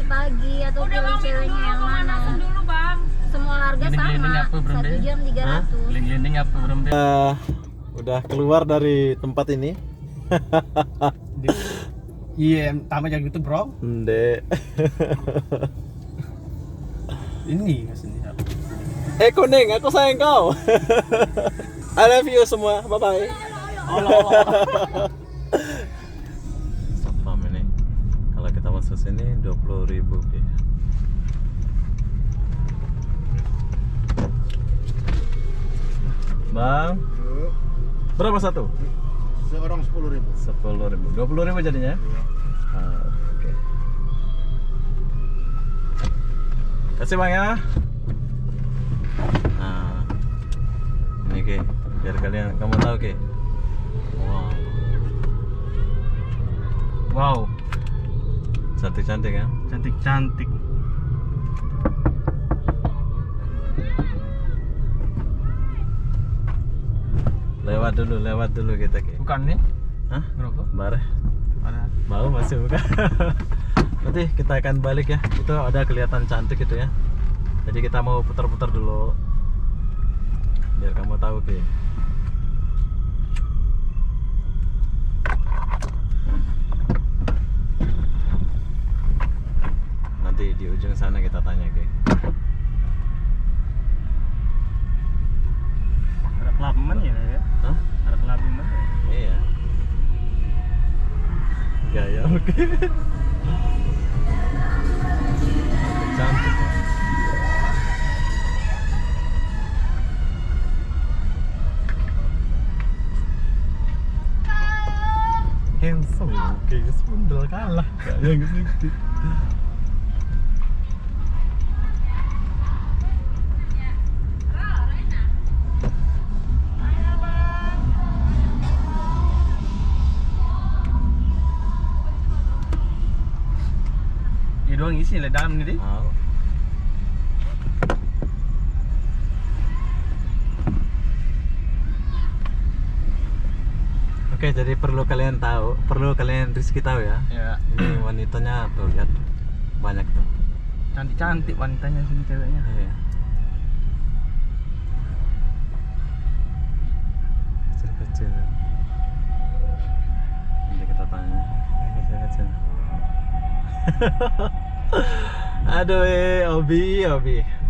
pagi atau pilih ceweknya yang mana? Dulu bang. Semua harga sama. 1 jam 300. Gelinding apa berembe? Udah keluar dari tempat ini. Iya, tambah yang gitu bro. Ndek. Ini maksudnya. Kuning, aku sayang kau. I love you semua. Bye bye. Satpam ini. Kalau kita masuk sini 20.000 ya. Bang, berapa satu? Seorang 10.000. 10.000. 20.000 jadinya? Oke. Kasih bang ya. Nah, ini ke, biar kalian kamu tahu ke. Wow. Wow, Cantik-cantik ya. cantik-cantik. Lewat dulu kita ke. Bukan nih? Hah? Ngerokok? Bareh. Ada. Mau masih bukan? Nanti kita akan balik ya. Itu ada kelihatan cantik itu ya. Jadi kita mau putar-putar dulu. Biar kamu tahu ke. Nanti di ujung sana kita tanya ke. Ada kelabiman ya? Hah? Ada kelabiman ya? Iya. Gaya oke. Cantik ya. Handsome, oke, sundel kalah. Gaya gitu. Ini doang isi lah dalam nih deh. Mau. Oke, jadi perlu kalian Rizky tahu ya. Ya. Ini wanitanya tuh lihat banyak tuh. Cantik-cantik wanitanya sini ceweknya. Iya. Kecil-kecil. Nanti kita tanya. Kecil-kecil. Aduh, Obi.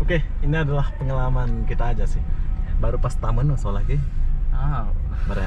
Oke, ini adalah pengalaman kita aja sih. Baru pas taman masuk lagi. Ah. Bare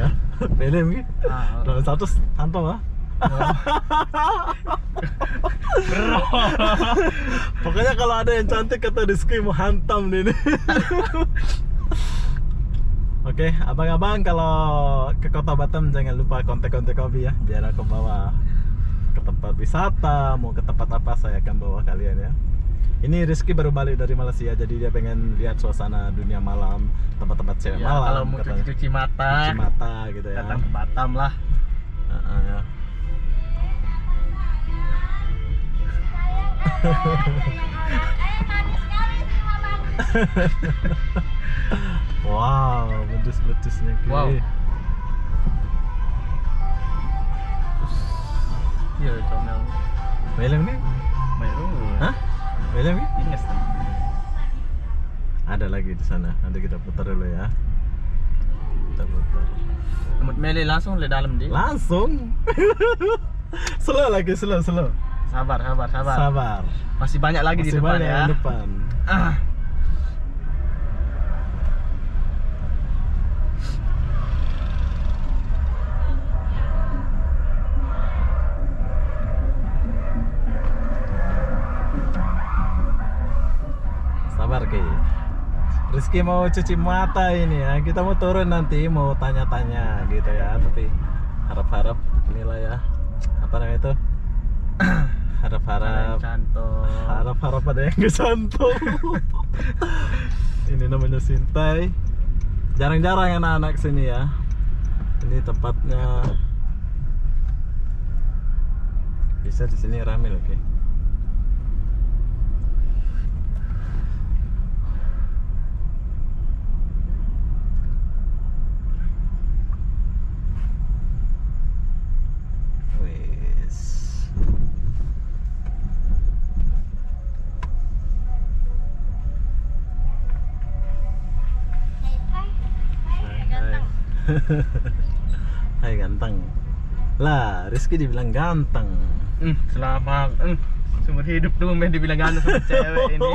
ya. Film gitu. Dalam satu antong ah. Bro. Pokoknya kalau ada yang cantik kata Rizky mau hantam nih. Oke, abang-abang kalau ke Kota Batam jangan lupa kontak-kontak Obi ya, biar aku bawa ke tempat wisata, mau ke tempat apa saya akan bawa kalian ya. Ini Rizky baru balik dari Malaysia, jadi dia pengen lihat suasana dunia malam, tempat-tempat cewek Ya, malam. kalau mau katanya. cuci mata, Cuci mata gitu ya. datang ke Batam lah. Ya. Wow, betus-betusnya Ki. Wow. Iya, comel. Film nih? Baru. Hah? Film nih? Ingat. Ada lagi di sana. Nanti kita putar dulu ya. Kita putar. Rambut mele langsung le dalam dia. Langsung. Slow lagi, slow. Sabar. Sabar. Masih banyak lagi di Masih depan banyak ya. di depan. Sabar Ki. Rizky mau cuci mata ini ya. Kita mau turun nanti mau tanya-tanya gitu ya. Tapi harap-harap inilah ya. Apa namanya itu? Harap-harap Cantok. harap-harap ada yang kesantum. Ini namanya Sintai. Jarang-jarang anak-anak sini ya. Ini tempatnya. Bisa di sini rame loh, oke. Wis. Hai ganteng. Lah, Rizky dibilang ganteng. Selama seumur hidup tuh main dibilang ganteng sama cewek ini.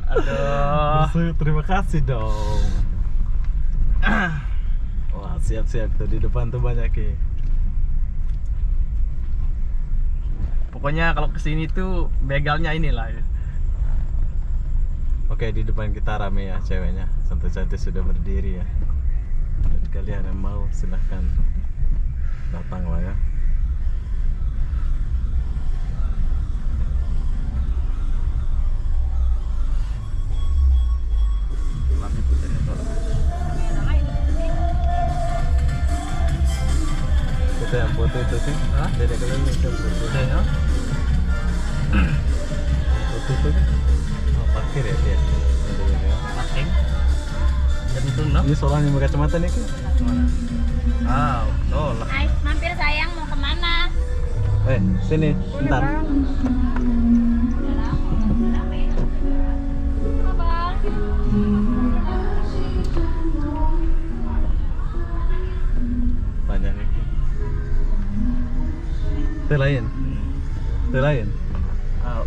Aduh. Terima kasih dong. Wah, siap-siap tuh di depan tuh banyak Ki. Pokoknya kalau kesini tuh begalnya inilah. Oke, di depan kita rame ya ceweknya. Santai-santai sudah berdiri ya. Jadi kalian yang mau silahkan datang lah ya. Kita yang foto itu sih. Hah? Beda kalian yang foto. Ya. Foto itu kan. Oh, parkir ya dia. Parking. Dan itu no? Ini soalnya pakai kacamata nih Ki. Ah, betul lah. Hai, mampir sayang, mau kemana? Sini, bentar. Abang. Banyak nih. Teh lain. Ah,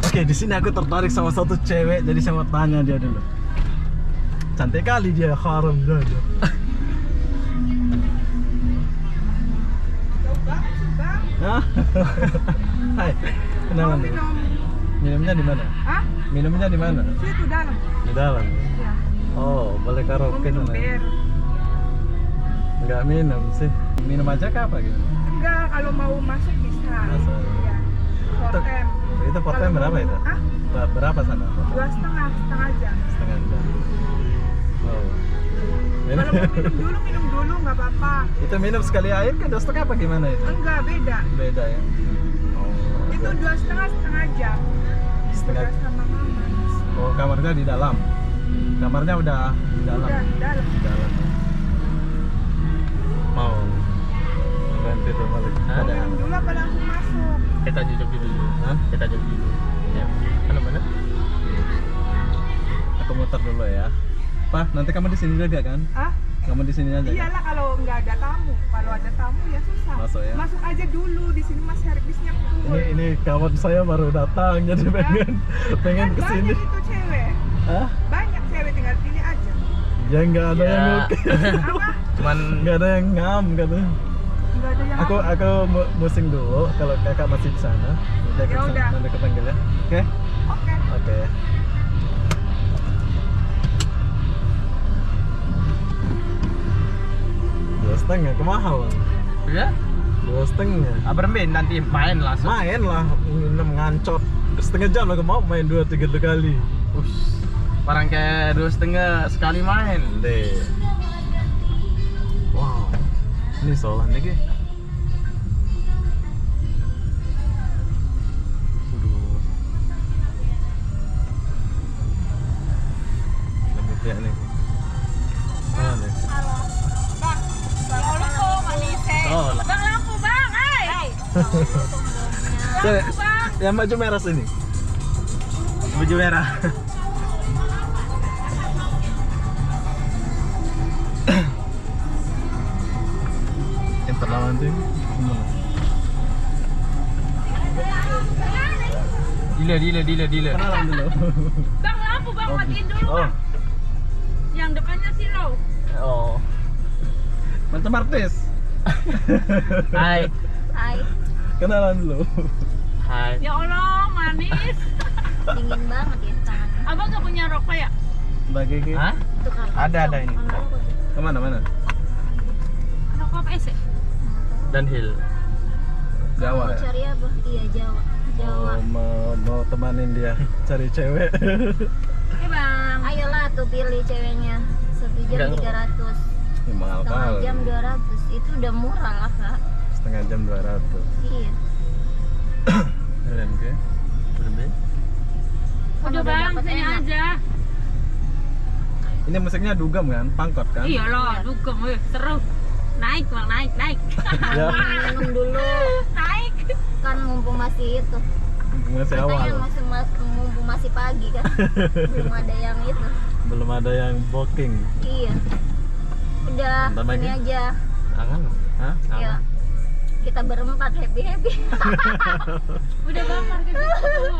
Oke, di sini aku tertarik sama satu cewek, jadi saya mau tanya dia dulu. Cantik kali dia, harum dia. Hah? Hai, kenalan dulu. Minumnya di mana? Hah? Minumnya di mana? Situ dalam. Di dalam. Ya. Oh, boleh Mau karaoke minum sana. bir. Enggak minum sih. Minum aja kah apa gitu? Enggak, kalau mau masuk bisa. Masuk. Iya. Portem. Itu portem Kalau berapa mau- itu? Hah? Berapa sana? 2,5 setengah jam. Setengah jam. Oh. Kalau mau minum dulu nggak apa-apa. Itu minum sekali air kan 2,5 apa gimana itu? Enggak, beda. Beda ya. Oh. Itu 2,5 setengah jam. Setengah. Udah sama mama. Oh, kamarnya di dalam. Kamarnya udah di dalam. Udah dalam. Di dalam. Mau ganti tuh balik. Ada. Minum dulu apa langsung masuk? Kita duduk dulu. Hah? Kita duduk dulu. Ya. Mana? Aku muter dulu ya. Pak, nanti kamu di sini juga kan? Ah? Kamu di sini aja. Kan? Iyalah kalau nggak ada tamu. Kalau ada tamu ya susah. Masuk ya? Masuk aja dulu, di sini mas servisnya full. Ini kawan saya baru datang jadi pengen Kan kesini. banyak itu cewek. Hah? Banyak cewek, tinggal pilih aja. Ya nggak ada yang Ya. oke. Apa? Cuman Nggak ada yang ngam katanya. Nggak ada yang Aku musing dulu kalau kakak masih di sana. Nanti aku Ya udah. nanti aku panggil ya. Oke? Oke. Oke. Dua setengah kemahal. ya. 2,5. Abraham nanti main langsung. Main lah, minum ngancot. Setengah jam lah mau main 2-3 kali. Ush. Barang kayak 2,5 sekali main. Deh. Wow. Ini soalan nih, Ki. Waduh. Lebih kayak nih. Mana nih? Halo. Bang. Lampu manis. Oh, lah. Bang lampu bang, hai. Sini, yang baju merah sini. Baju merah. Yang perlawan tuh gimana? Dile. Kenalan dulu. Bang lampu bang, matiin dulu Oh. bang. Yang depannya silau. Oh. Mantap artis. Hai. Hai, Kenalan dulu. Hai. Ya Allah, manis. dingin banget ya tangannya. Abang nggak punya rokok ya? Bagi Ki. Hah? Itu kan. Ada ini. Kemana? Rokok apa sih? Dan Hill. Jawa Mau ya? cari apa? Iya, Jawa. Jawa. Oh, mau temanin dia cari cewek. Eh bang. Ayolah tuh pilih ceweknya. 1 jam Enggak. 300. Ya, mahal Setengah kali. jam 200. Itu udah murah lah, Kak. Setengah jam 200. Iya. Keren Ki. Berbe. Kan Udah bang, dapet sini enak. aja. Ini musiknya dugem kan? Pangkot kan? Iya loh, dugem weh, seru. Naik bang, naik. Ya, Minum dulu. Naik. Kan mumpung masih itu. masih Katanya awal. mumpung masih pagi kan. Belum ada yang itu. Belum ada yang booking. Iya. Udah, Bentar sini lagi. aja. Tangan. Hah? Iya. Kita berempat happy. Udah bang, parkir di situ.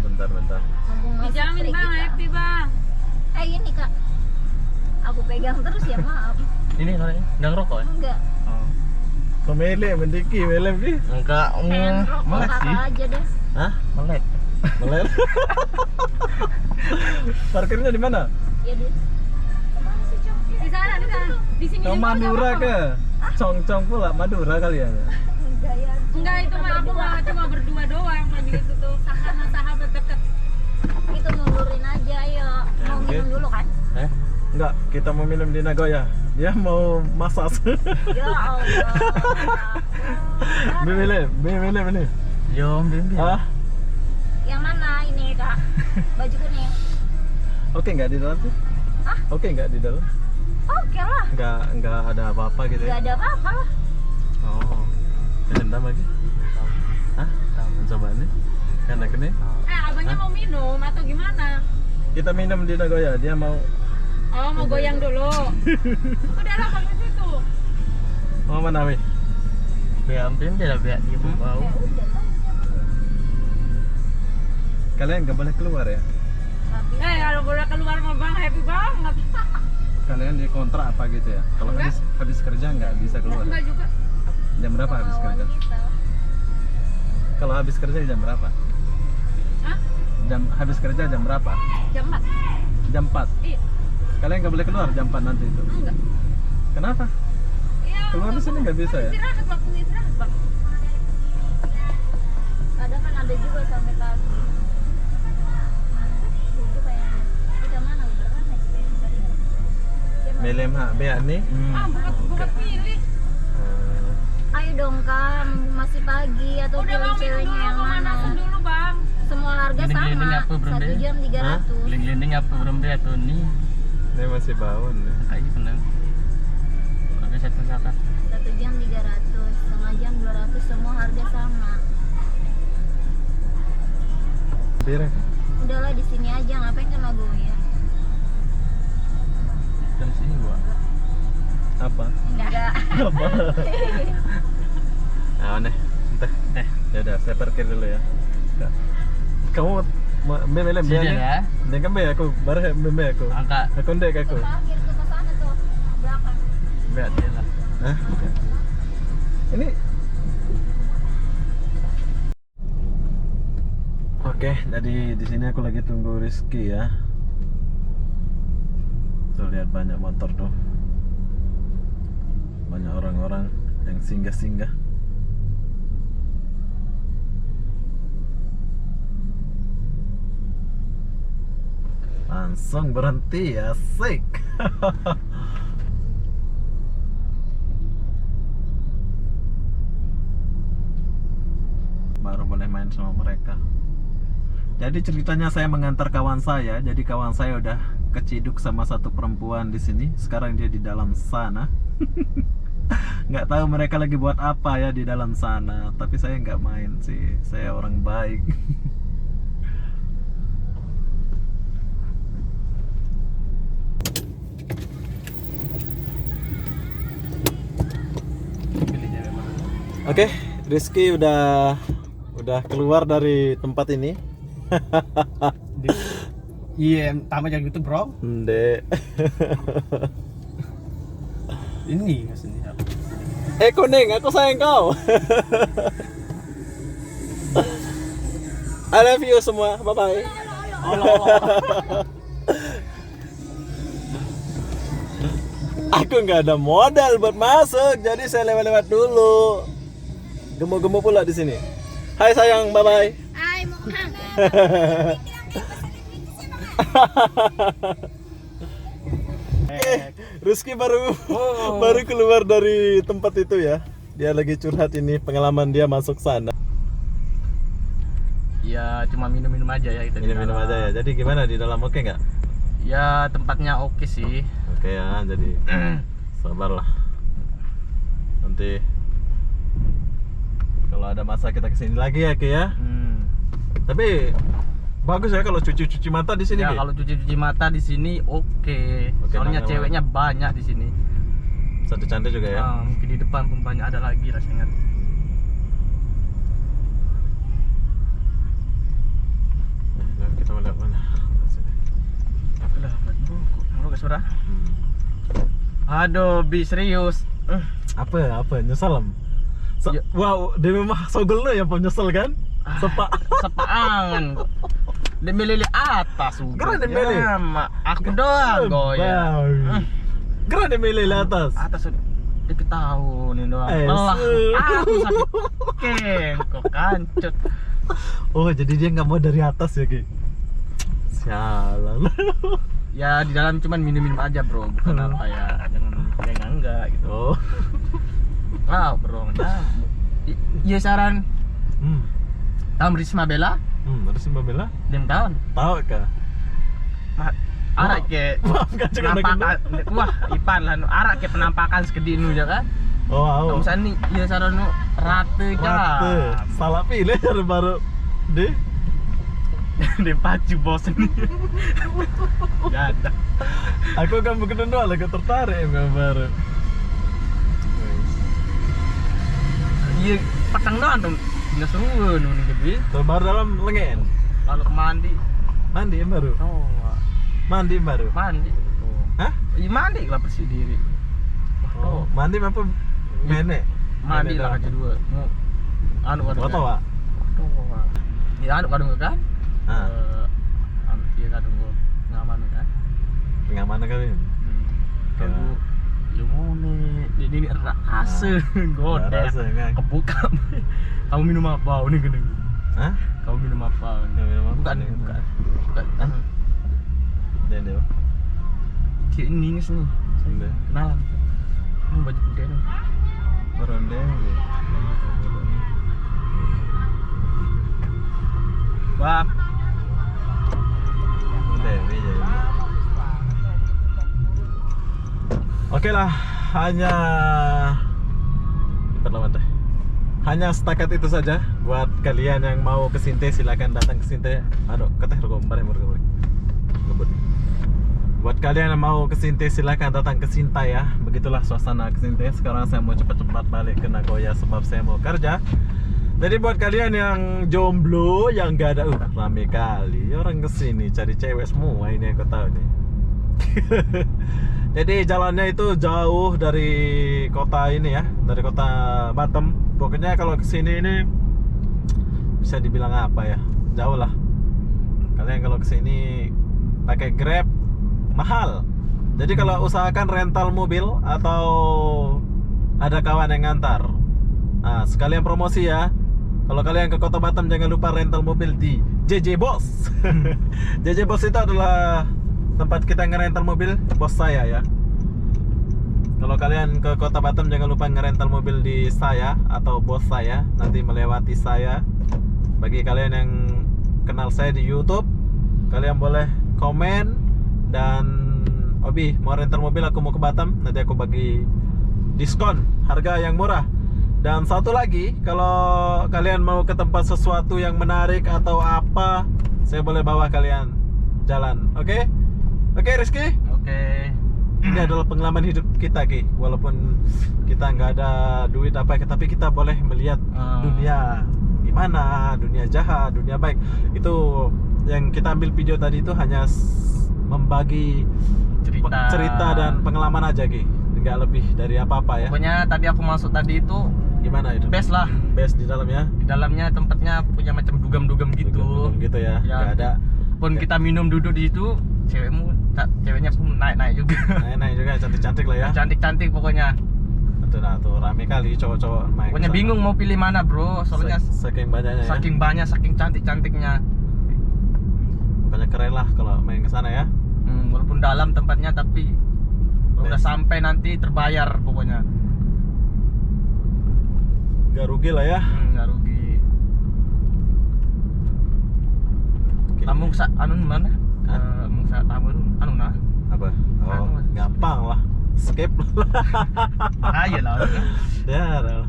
Bentar. Mumpung masih Dijamin free bang, kita. happy bang. Ini kak, aku pegang terus ya maaf. Ini kayaknya enggak ngerokok ya? Enggak, Oh. Pemilih mendiki, melem di. Enggak, pengen rokok melek sih. kakak aja deh. Hah? Melek. Melem. Parkirnya di mana? Ya di kemana sih Cok? Di sana. Di sini Ke juga Madura nggak ke? apa-apa. Cong-cong pula Madura kalian. Enggak ya. Enggak, itu mah aku mah cuma berdua doang tadi itu tuh. Sama sahabat deket. Itu mundurin aja, ayo. Mau Oke. minum dulu kan? Enggak, kita mau minum di Nagoya. Dia mau masak. Ya Allah. Beli. Yo, Bim. Ah, Yang mana ini kak? Baju kuning. oke nggak di dalam sih? Hah? Oke nggak di dalam? Oke lah. Nggak ada apa-apa gitu Gak ya? ada apa-apa lah. Oh, hendak lagi? Hah? Coba nih. Enak nih. Abangnya mau minum atau gimana? Kita minum di Nagoya. Dia mau Oh, mau goyang dulu. Udah lah bang di situ. mau mana weh? Bim dia lah biar dia bau. Ya udah lah. Kalian nggak boleh keluar ya? Tapi Kalau boleh keluar mah bang happy banget. Kalian dikontrak apa gitu ya? Kalau Enggak. habis kerja nggak bisa keluar. Enggak juga. Jam berapa habis kemauan kerja? kita. Kalau habis kerja jam berapa? Hah? Habis kerja jam berapa? Jam 4. Jam 4. Iya. Kalian nggak boleh keluar jam 4 nanti itu. Enggak. Kenapa? Iya. Keluar di sini nggak bisa ya? Istirahat bang. Kadang kan ada juga sampai pagi. Itu kayak kita mana udah kan next day tadi. Dia mau- Melem ha, bea nih. Bukan pilih. Ayo dong kak, mumpung masih pagi atau Udah bang minum cewek-ceweknya dulu, yang mau mana? manasin dulu bang. Semua harga Gelinding-gelinding sama. apa, Bro, 1 Dek? jam 300. Gelinding apa belum dia tuh nih? Ini masih bangun nih. Kayak benar. Oke, satu kakak. 1 jam 300, setengah jam 200, semua harga sama. Bireng. Udahlah di sini aja, ngapain ke Nagoya? Dan sini gua. Apa? Enggak. Apa? Ah, nih. Entah. Teh. Ya udah, saya parkir dulu ya. Kak. Kamu melem bea Sini nih. ya. Dengan bea aku, baru bea aku. Angkat. Aku ndek aku. Tuh parkir tuh ke sana tuh, belakang. Biar dia lah. Hah? Ini Oke, jadi di sini aku lagi tunggu Rizky ya. Tuh lihat banyak motor tuh. Banyak orang-orang yang singgah-singgah. Langsung berhenti ya, asik. Baru boleh main sama mereka. Jadi ceritanya saya mengantar kawan saya. Jadi kawan saya udah keciduk sama satu perempuan di sini. Sekarang dia di dalam sana. Nggak tahu mereka lagi buat apa ya di dalam sana. Tapi saya nggak main sih. Saya orang baik. Pilih cewek mana? Oke, Rizky udah keluar dari tempat ini. Iya, tambah jangan gitu, Bro. Ndek. Ini maksudnya. Kuning, aku sayang kau. I love you semua. Bye bye. Aku nggak ada modal buat masuk, jadi saya lewat-lewat dulu. Gemuk-gemuk pula di sini. Hai sayang, bye bye. Hai, mau kemana? Rizky baru keluar dari tempat itu ya. Dia lagi curhat ini pengalaman dia masuk sana. Ya cuma minum-minum aja ya kita. di Minum-minum dalam. aja ya. Jadi gimana di dalam, oke nggak? Ya tempatnya oke sih. Oke ya, jadi sabarlah. Nanti kalau ada masa kita kesini lagi ya Ki ya. Tapi bagus ya kalau cuci mata di sini. Ya Ki? kalau cuci mata di sini oke. Soalnya banyak ceweknya banyak di sini. Satu cantik juga ya. Mungkin di depan pun banyak ada lagi rasanya. Nah, kita mau lihat mana? Sini. Udah, mau ke suara. Aduh, bi serius. Apa nyesel em? Ya. Wow, dia memang sogolnya yang nyesel kan? Sepak. Sepaangan kok. Demi lili atas Keren demi lili. Ya, aku doang goyang. Keren dia milih atas. Atas udah dikit tahun ini doang. Allah, aku sakit kengkok kancut. Oh, jadi dia nggak mau dari atas ya, Ki? Sialan. Ya di dalam cuman minum-minum aja bro, bukan apa ya, jangan enggak gitu. Oh. Bro, ya. Iya saran. Tahu Risma Bella? Harus Mbak Bella? 5 tahun. Tahu kah? Arak ke Maafkan juga penampakan. Wah, Ipan lah arak ke penampakan segede nu ya kan. Oh, Kamu sani iya saran nu rate Rate. kan. Salah pilih baru deh. Di pacu bosen. Gak ada. Aku kan begitu doang lagi tertarik baru. Iya, petang doang tuh. Nggak seru nu nih gede. Tuh baru dalam lengan. Kalau mandi. Mandi yang baru. Oh, Mandi yang baru. mandi. Oh. Hah? Iya mandi lah bersih diri. Oh, mandi apa menek? Mandi lah aja dua. Mau anu kadang. Foto, Pak. Ya anu kadang kan? Anu dia kadang gua ngaman kan. Pengamanan kali. Kalau ya ngone, ini rasa goda. Rasa kan. Kebuka. Kamu minum apa? Ini gede. Hah? Kamu minum apa? Minum apa? Bukan, bukan. Bukan. Dan dia. Kayak ini nih sini. Udah. Kenalan. Ini baju putih nih. Beronde. Bang. Udah, meja ini. Oke lah, hanya setakat itu saja. Buat kalian yang mau ke Sinte silakan datang ke Sinte. Aduh, katanya ngebut. Buat kalian yang mau ke Sinte silakan datang ke Sinta ya. Begitulah suasana ke Sinte. Sekarang saya mau cepat-cepat balik ke Nagoya sebab saya mau kerja. Jadi buat kalian yang jomblo, yang gak ada rame kali orang kesini cari cewek semua, ini aku tahu nih. Jadi jalannya itu jauh dari kota ini ya, dari kota Batam. Pokoknya kalau kesini ini bisa dibilang apa ya, jauh lah. Kalian kalau kesini pakai Grab mahal. Jadi kalau usahakan rental mobil atau ada kawan yang ngantar. Nah, sekalian promosi ya. Kalau kalian ke Kota Batam jangan lupa rental mobil di JJ Boss. JJ Boss itu adalah tempat kita ngerental mobil bos saya ya. Kalau kalian ke Kota Batam jangan lupa ngerental mobil di saya atau bos saya, nanti melewati saya. Bagi kalian yang kenal saya di YouTube, kalian boleh komen dan Obi mau rental mobil, aku mau ke Batam, nanti aku bagi diskon harga yang murah. Dan satu lagi, kalau kalian mau ke tempat sesuatu yang menarik atau apa, saya boleh bawa kalian jalan. Oke? Oke, Rizky? Oke. Ini adalah pengalaman hidup kita, Ki. Walaupun kita nggak ada duit apa, tapi kita boleh melihat dunia gimana, dunia jahat, dunia baik. Itu yang kita ambil video tadi itu hanya membagi cerita dan pengalaman aja, Ki. Nggak lebih dari apa-apa ya. Pokoknya tadi aku masuk tadi itu Gimana itu? best lah. Best di dalam ya. Di dalamnya tempatnya punya macam dugem-dugem gitu. Dugem gitu ya. Nggak ada. Pun kita minum duduk di situ, ceweknya pun naik-naik juga. Naik-naik juga, cantik-cantik lah ya. Cantik-cantik pokoknya. Tuh rame kali cowok-cowok main. Pokoknya kesana. bingung mau pilih mana bro, soalnya saking banyaknya ya. saking banyak, saking cantik-cantiknya. Pokoknya keren lah kalau main ke sana ya. Walaupun dalam tempatnya tapi udah sampai nanti terbayar pokoknya. Gak rugi lah ya. Nggak rugi. Oke. Tamu anu mana? Tamu anu nah. Apa? Oh, Anu. gampang lah. Skip. Ayo lah. Ya, lah.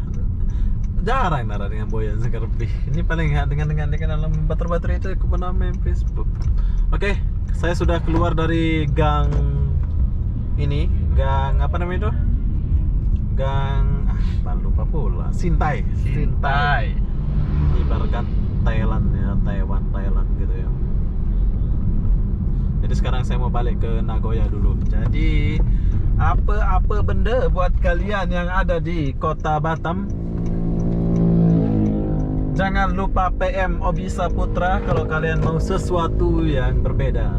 jarang nara dengan Boyan Sekerbih. Ini paling dengan dalam bater-bater itu aku pernah main Facebook. Oke, saya sudah keluar dari gang ini, gang apa namanya itu? Gang lupa pula. Sintai. Ibaratkan Thailand ya, Thailand gitu ya. Jadi sekarang saya mau balik ke Nagoya dulu. Jadi apa benda buat kalian yang ada di kota Batam, jangan lupa PM Obisa Putra kalau kalian mau sesuatu yang berbeda.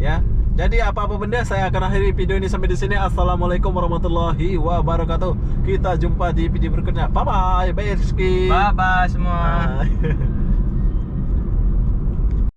Ya. Jadi apa-apa benda saya akan akhiri video ini sampai di sini. Assalamualaikum warahmatullahi wabarakatuh. Kita jumpa di video berikutnya. Bye bye. Bye Rizky. Bye bye semua. Bye.